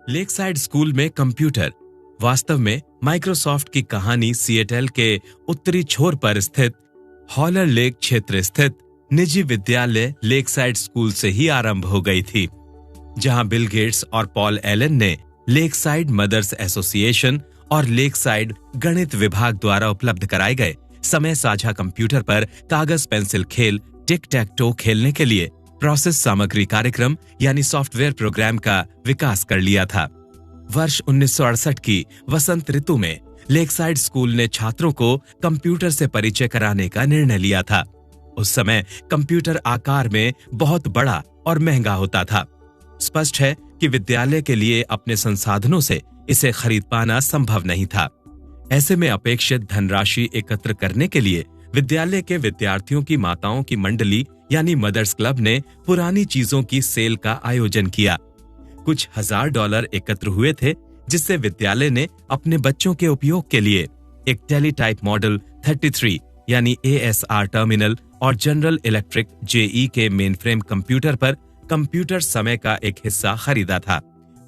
Lakeside school में computer वास्तव में माइक्रोसॉफ्ट की कहानी सिएटल के उत्तरी छोर पर स्थित हॉलर लेक क्षेत्र स्थित निजी विद्यालय लेकसाइड स्कूल से ही आरंभ हो गई थी, जहां बिल गेट्स और पॉल एलन ने लेकसाइड मदर्स एसोसिएशन और लेकसाइड गणित विभाग द्वारा उपलब्ध कराए गए समय साझा कंप्यूटर पर कागज पेंसिल खेल टिक टैक टो खेलने के लिए प्रोसेस सामग्री कार्यक्रम यानी सॉफ्टवेयर प्रोग्राम का विकास कर लिया था। वर्ष 1968 की वसंत ऋतु में लेकसाइड स्कूल ने छात्रों को कंप्यूटर से परिचय कराने का निर्णय लिया था। उस समय कंप्यूटर आकार में बहुत बड़ा और महंगा होता था। स्पष्ट है कि विद्यालय के लिए अपने संसाधनों से इसे खरीद पाना संभव नहीं था। ऐसे में अपेक्षित धनराशि एकत्र करने के लिए विद्यालय के विद्यार्थियों की माताओं की मंडली यानी मदर्स क्लब ने पुरानी चीजों की सेल का आयोजन किया। कुछ $1000 एकत्र हुए थे, जिससे विद्यालय ने अपने बच्चों के उपयोग के लिए एक टेलीटाइप मॉडल 33 यानी ASR टर्मिनल और जनरल इलेक्ट्रिक JE के मेनफ्रेम कंप्यूटर पर कंप्यूटर समय का एक हिस्सा खरीदा था।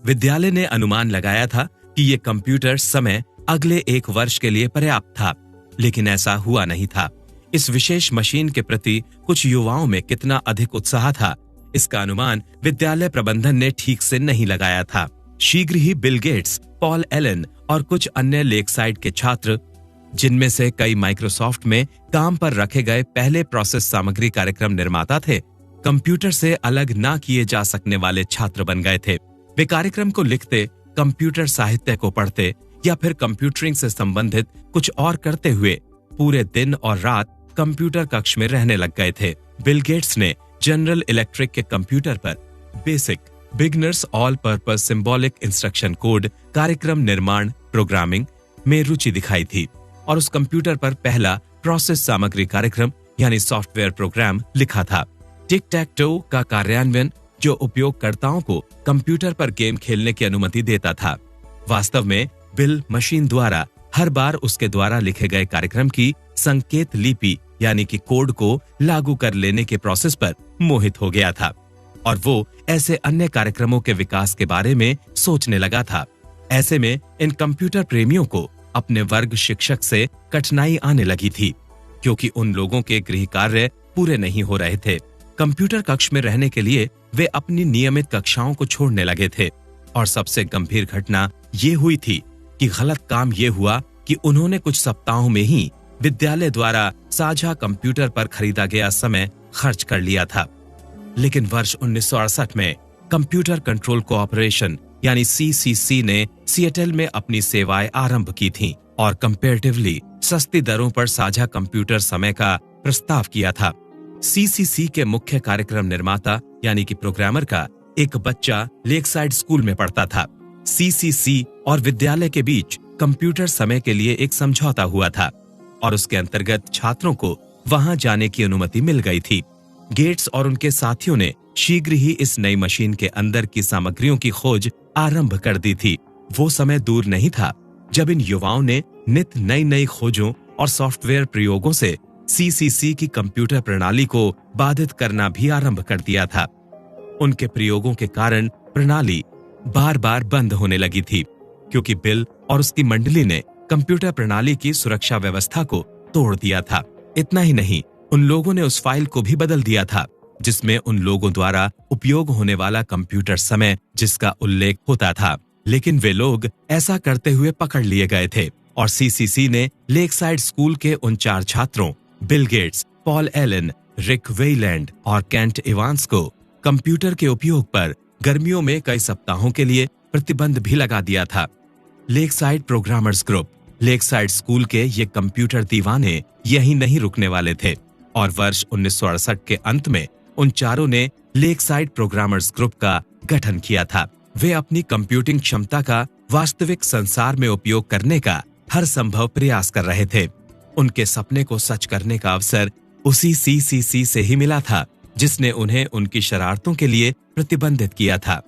विद्यालय ने अनुमान लगाया था कि ये कंप्यूटर समय अगले 1 वर्ष के लिए पर्याप्त था, लेकिन ऐसा हुआ नहीं था। इस विशेष मशीन के प्रति कुछ युवाओं में कितना अधिक उत्साह था, इसका अनुमान विद्यालय प्रबंधन ने ठीक से नहीं लगाया था। शीघ्र ही बिल गेट्स, पॉल एलन और कुछ अन्य लेकसाइड के छात्र, जिनमें से कई माइक्रोसॉफ्ट में काम पर रखे गए पहले प्रोसेस सामग्री कार्यक्रम निर्माता थे, कंप्यूटर से अलग ना किए जा सकने वाले छात्र बन गए थे। वे कार्यक्रम को लिखते, कंप्यूटर साहित्य को पढ़ते या फिर कंप्यूटरिंग से संबंधित कुछ और करते हुए पूरे दिन और रात कंप्यूटर कक्ष में रहने लग गए थे। बिल गेट्स ने जनरल इलेक्ट्रिक के कंप्यूटर पर basic beginners all purpose symbolic instruction code कार्यक्रम निर्माण प्रोग्रामिंग में रुचि दिखाई थी और उस कंप्यूटर पर पहला प्रोसेस सामग्री कार्यक्रम यानी सॉफ्टवेयर प्रोग्राम लिखा था। टिक टैक टो का कार्यान्वयन जो उपयोगकर्ताओं को कंप्यूटर पर गेम खेलने की अनुमति देता था। वास्तव में बिल मशीन द्वारा हर बार उसके द्वारा लिखे गए कार्यक्रम की संकेत लिपि यानी कि कोड को लागू कर लेने के प्रोसेस पर मोहित हो गया था और वो ऐसे अन्य कार्यक्रमों के विकास के बारे में सोचने लगा था। ऐसे में इन कंप्यूटर प्रेमियों को अपने वर्ग शिक्षक से कठिनाई आने लगी थी, क्योंकि उन लोगों के गृह कार्य पूरे नहीं हो रहे थे। कंप्यूटर कक्ष में रहने के लिए वे अपनी नियमित कक्षाओं को छोड़ने लगे थे और सबसे गंभीर घटना ये हुई थी कि गलत काम ये हुआ कि उन्होंने कुछ सप्ताहों में ही विद्यालय द्वारा साझा कंप्यूटर पर खरीदा गया समय खर्च कर लिया था। लेकिन वर्ष 1968 में कंप्यूटर कंट्रोल कोऑपरेशन यानी CCC ने सिएटल में अपनी सेवाएं आरंभ की थीं और कंपैरेटिवली सस्ती दरों पर साझा कंप्यूटर समय का प्रस्ताव किया था। CCC के मुख्य कार्यक्रम निर्माता यानी कि प्रोग्रामर का एक बच्चा लेकसाइड स्कूल में पढ़ता था। CCC और विद्यालय के बीच कंप्यूटर समय के लिए एक समझौता हुआ था और उसके अंतर्गत छात्रों को वहां जाने की अनुमति मिल गई थी। गेट्स और उनके साथियों ने शीघ्र ही इस नई मशीन के अंदर की सामग्रियों की खोज आरंभ कर दी थी। वो समय दूर नहीं था जब इन युवाओं ने नित नई नई खोजों और सॉफ्टवेयर प्रयोगों से CCC की कंप्यूटर प्रणाली को बाधित करना भी आरंभ कर दिया था। उनके प्रयोगों के कारण प्रणाली बार बार बंद होने लगी थी, क्योंकि बिल और उसकी मंडली ने कंप्यूटर प्रणाली की सुरक्षा व्यवस्था को तोड़ दिया था। इतना ही नहीं, उन लोगों ने उस फाइल को भी बदल दिया था जिसमें उन लोगों द्वारा उपयोग होने वाला कंप्यूटर समय जिसका उल्लेख होता था। लेकिन वे लोग ऐसा करते हुए पकड़ लिए गए थे और CCC ने लेकसाइड स्कूल के उन 4 छात्रों बिल गेट्स, पॉल एलन, रिक वेइलैंड और केंट इवांस को कंप्यूटर के उपयोग पर गर्मियों में कई सप्ताहों के लिए प्रतिबंध भी लगा दिया था। Lakeside programmers group, Lakeside school के ये कंप्यूटर दीवाने यही नहीं रुकने वाले थे और वर्ष 1968 के अंत में उन चारों ने लेकसाइड प्रोग्रामर्स ग्रुप का गठन किया था। वे अपनी कंप्यूटिंग क्षमता का वास्तविक संसार में उपयोग करने का हर संभव प्रयास कर रहे थे। उनके सपने को सच करने का अवसर उसी CCC से ही मिला था जिसने उन्हें उनकी शरारतों के लिए प्रतिबंधित किया था।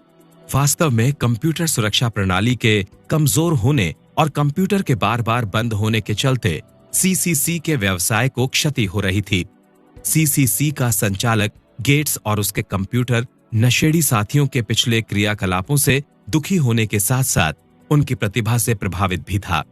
वास्तव में कंप्यूटर सुरक्षा प्रणाली के कमजोर होने और कंप्यूटर के बार बार बंद होने के चलते CCC के व्यवसाय को क्षति हो रही थी। CCC का संचालक गेट्स और उसके कंप्यूटर नशेड़ी साथियों के पिछले क्रियाकलापों से दुखी होने के साथ साथ उनकी प्रतिभा से प्रभावित भी था।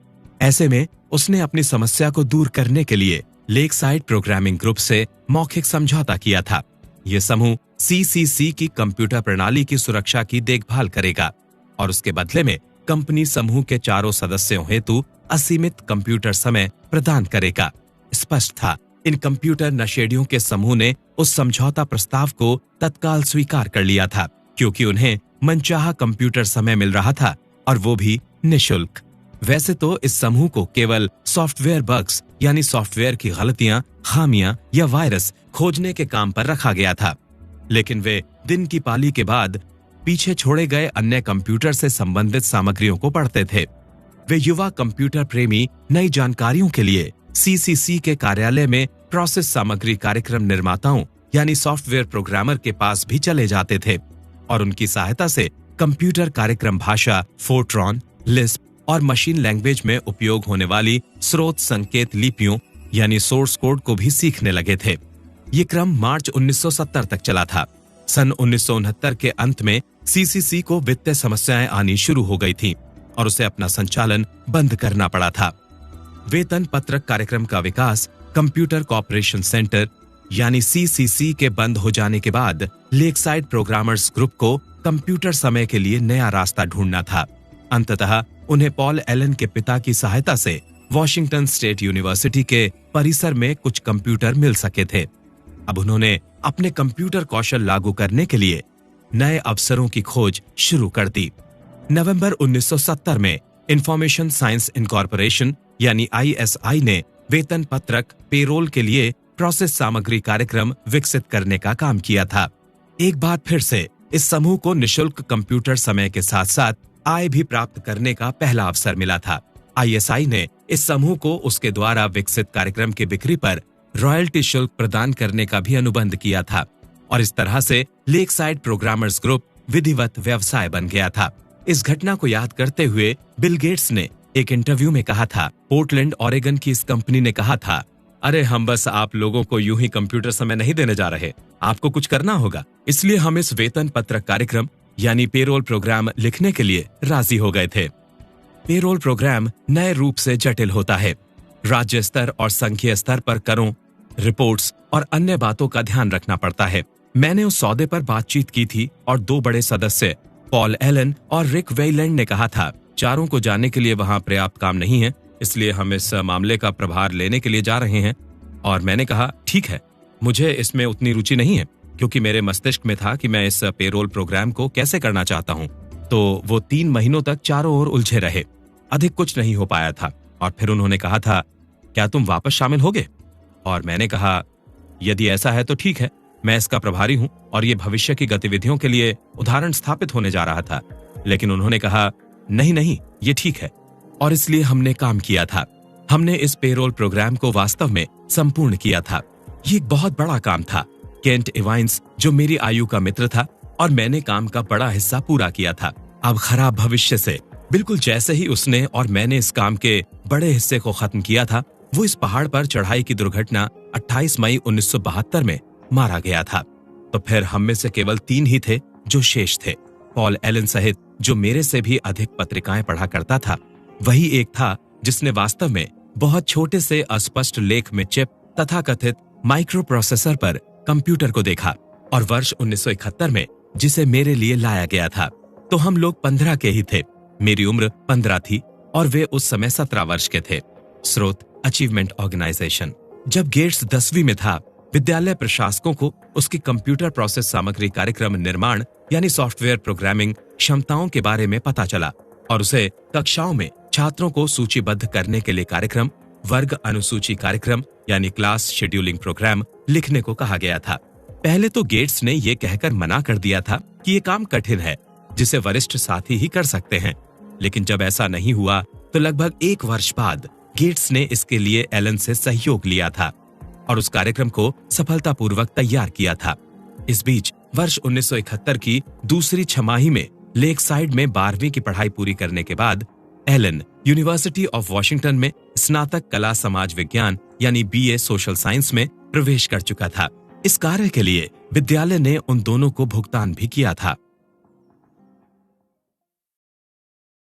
ऐसे में उसने अपनी समस्या को दूर करने के लिए लेकसाइड प्रोग्रामिंग ग्रुप से मौखिक समझौता किया था। यह समूह सीसीसी की कंप्यूटर प्रणाली की सुरक्षा की देखभाल करेगा और उसके बदले में कंपनी समूह के चारों सदस्यों हेतु असीमित कंप्यूटर समय प्रदान करेगा। स्पष्ट था, इन कंप्यूटर नशेड़ियों के समूह ने उस समझौता प्रस्ताव को तत्काल स्वीकार कर लिया था, क्योंकि उन्हें मनचाहा कंप्यूटर समय मिल रहा था और वो भी निःशुल्क। वैसे तो इस समूह को केवल सॉफ्टवेयर बग्स यानी सॉफ्टवेयर की गलतियां, खामियां या वायरस खोजने के काम पर रखा गया था, लेकिन वे दिन की पाली के बाद पीछे छोड़े गए अन्य कंप्यूटर से संबंधित सामग्रियों को पढ़ते थे। वे युवा कंप्यूटर प्रेमी नई जानकारियों के लिए सीसीसी के कार्यालय में प्रोसेस सामग्री कार्यक्रम निर्माताओं यानी सॉफ्टवेयर प्रोग्रामर के पास भी चले जाते थे और उनकी सहायता से कंप्यूटर कार्यक्रम भाषा फोर्ट्रॉन, लिस्प और मशीन लैंग्वेज में उपयोग होने वाली स्रोत संकेत लिपियों यानी सोर्स कोड को भी सीखने लगे थे। ये क्रम मार्च 1970 तक चला था। सन 1969 के अंत में सीसीसी को वित्तीय समस्याएं आनी शुरू हो गई थी और उसे अपना संचालन बंद करना पड़ा था। वेतन पत्रक कार्यक्रम का विकास कंप्यूटर कॉपरेशन सेंटर यानी सीसीसी के बंद हो जाने के बाद लेकसाइड प्रोग्रामर्स ग्रुप को कंप्यूटर समय के लिए नया रास्ता ढूंढना था। अंततः उन्हें पॉल एलन के पिता की सहायता से वॉशिंगटन स्टेट यूनिवर्सिटी के परिसर में कुछ कंप्यूटर मिल सके थे। अब उन्होंने अपने कंप्यूटर कौशल लागू करने के लिए नए अवसरों की खोज शुरू कर दी। नवंबर 1970 में इंफॉर्मेशन साइंस इनकॉर्पोरेशन यानी आईएसआई ने वेतन पत्रक पेरोल के लिए प्रोसेस सामग्री कार्यक्रम विकसित करने का काम किया था। एक बार फिर से इस समूह को निशुल्क कंप्यूटर समय के साथ साथ आय भी प्राप्त करने का पहला अवसर मिला था। आईएसआई ने इस समूह को उसके द्वारा विकसित कार्यक्रम की बिक्री पर रॉयल्टी शुल्क प्रदान करने का भी अनुबंध किया था और इस तरह से लेकसाइड प्रोग्रामर्स ग्रुप विधिवत व्यवसाय बन गया था। इस घटना को याद करते हुए बिल गेट्स ने एक इंटरव्यू में कहा था, पोर्टलैंड ओरेगन की इस कंपनी ने कहा था, अरे हम बस आप लोगों को यूं ही कंप्यूटर समय नहीं देने जा रहे, आपको कुछ करना होगा। इसलिए हम इस वेतन पत्रक कार्यक्रम यानी पेरोल प्रोग्राम लिखने के लिए राजी हो गए थे। पेरोल प्रोग्राम नए रूप से जटिल होता है। राज्य स्तर और संघीय स्तर पर करों, रिपोर्ट्स और अन्य बातों का ध्यान रखना पड़ता है। मैंने उस सौदे पर बातचीत की थी और दो बड़े सदस्य पॉल एलन और रिक वेइलैंड ने कहा था, चारों को जाने के लिए वहां पर्याप्त काम नहीं है, इसलिए हम इस मामले का प्रभार लेने के लिए जा रहे हैं। और मैंने कहा, ठीक है, मुझे इसमें उतनी रुचि नहीं है, क्योंकि मेरे मस्तिष्क में था कि मैं इस पेरोल प्रोग्राम को कैसे करना चाहता हूं। तो वो 3 महीनों तक चारों ओर उलझे रहे, अधिक कुछ नहीं हो पाया था। और फिर उन्होंने कहा था, क्या तुम वापस शामिल होगे? और मैंने कहा, यदि ऐसा है तो ठीक है, मैं इसका प्रभारी हूं और ये भविष्य की गतिविधियों के लिए उदाहरण स्थापित होने जा रहा था। लेकिन उन्होंने कहा, नहीं, ये ठीक है। और इसलिए हमने काम किया था। हमने इस पेरोल प्रोग्राम को वास्तव में संपूर्ण किया था। ये एक बहुत बड़ा काम था। केंट इवाइंस, जो मेरी आयु का मित्र था, और मैंने काम का बड़ा हिस्सा पूरा किया था। अब खराब भविष्य से बिल्कुल जैसे ही उसने और मैंने इस काम के बड़े हिस्से को खत्म किया था, वो इस पहाड़ पर चढ़ाई की दुर्घटना 28 मई 1972 में मारा गया था। तो फिर हम में से केवल 3 ही थे जो शेष थे। पॉल एलन सहित, जो मेरे से भी अधिक पत्रिकाएं पढ़ा करता था, वही एक था जिसने वास्तव में बहुत छोटे से अस्पष्ट लेख में चिप तथा कथित माइक्रो प्रोसेसर पर कंप्यूटर को देखा। और वर्ष 1971 में जिसे मेरे लिए लाया गया था, तो हम लोग 15 के ही थे। मेरी उम्र 15 थी और वे उस समय 17 वर्ष के थे। स्रोत अचीवमेंट ऑर्गेनाइजेशन। जब गेट्स 10वीं में था, विद्यालय प्रशासकों को उसकी कंप्यूटर प्रोसेस सामग्री कार्यक्रम निर्माण यानी सॉफ्टवेयर प्रोग्रामिंग क्षमताओं के बारे में पता चला और उसे कक्षाओं में छात्रों को सूचीबद्ध करने के लिए कार्यक्रम, वर्ग अनुसूची कार्यक्रम यानी क्लास शेड्यूलिंग प्रोग्राम लिखने को कहा गया था। पहले तो गेट्स ने यह कहकर मना कर दिया था कि यह काम कठिन है, जिसे वरिष्ठ साथी ही कर सकते हैं। लेकिन जब ऐसा नहीं हुआ तो लगभग 1 वर्ष बाद गेट्स ने इसके लिए एलन से सहयोग लिया था और उस कार्यक्रम को सफलतापूर्वक तैयार किया था। इस बीच वर्ष 1971 की दूसरी छमाही में लेकसाइड में 12वीं की पढ़ाई पूरी करने के बाद एलन यूनिवर्सिटी ऑफ वॉशिंगटन में स्नातक कला समाज विज्ञान यानी बीए सोशल साइंस में प्रवेश कर चुका था। इस कार्य के लिए विद्यालय ने उन दोनों को भुगतान भी किया था।